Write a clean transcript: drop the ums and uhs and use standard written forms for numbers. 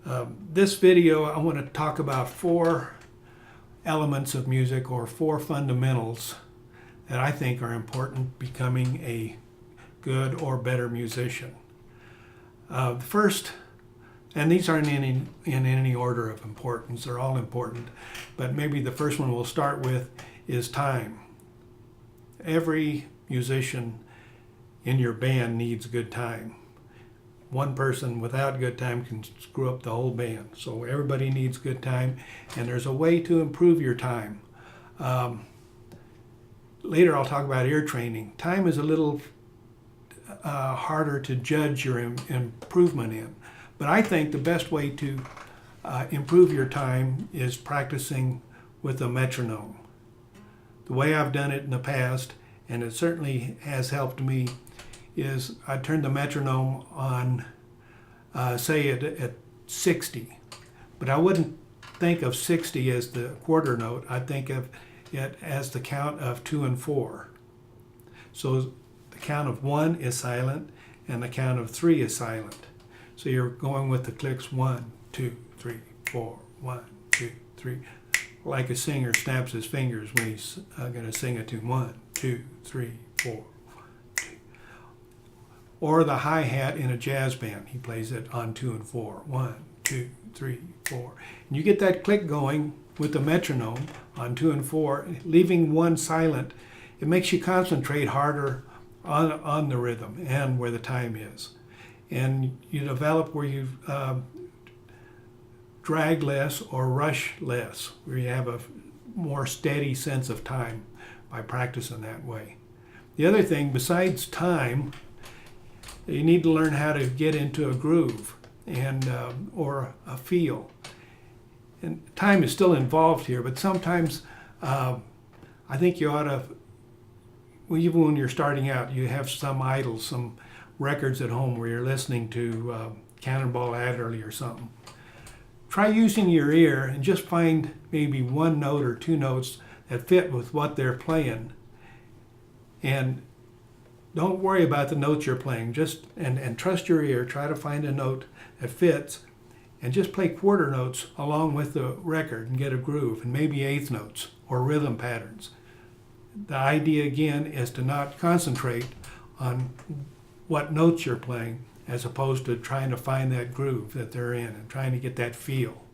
This video, I want to talk about 4 elements of music, or 4 fundamentals that I think are important becoming a good or better musician. The first, and these aren't in any order of importance, they're all important, but maybe the first one we'll start with is time. Every musician in your band needs good time. One person without good time can screw up the whole band. So everybody needs good time, and there's a way to improve your time. Later I'll talk about ear training. Time is a little harder to judge your improvement in, but I think the best way to improve your time is practicing with a metronome. The way I've done it in the past, and it certainly has helped me, is I turn the metronome on, say at 60, but I wouldn't think of 60 as the quarter note. I think of it as the count of 2 and 4. So the count of 1 is silent and the count of 3 is silent. So you're going with the clicks 1, 2, 3, 4, 1, 2, 3, like a singer snaps his fingers when he's going to sing a tune. 1, 2, 3, 4. Or the hi-hat in a jazz band. He plays it on 2 and 4. 1, 2, 3, 4. And you get that click going with the metronome on 2 and 4, leaving 1 silent. It makes you concentrate harder on the rhythm and where the time is. And you develop where you drag less or rush less, where you have a more steady sense of time by practicing that way. The other thing, besides time, you need to learn how to get into a groove and or a feel. And time is still involved here, but sometimes I think you ought to, well, even when you're starting out, you have some idols, some records at home where you're listening to Cannonball Adderley or something. Try using your ear and just find maybe 1 note or 2 notes that fit with what they're playing. And don't worry about the notes you're playing. Just and trust your ear. Try to find a note that fits, and just play quarter notes along with the record and get a groove, and maybe 1/8 notes or rhythm patterns. The idea again is to not concentrate on what notes you're playing, as opposed to trying to find that groove that they're in and trying to get that feel.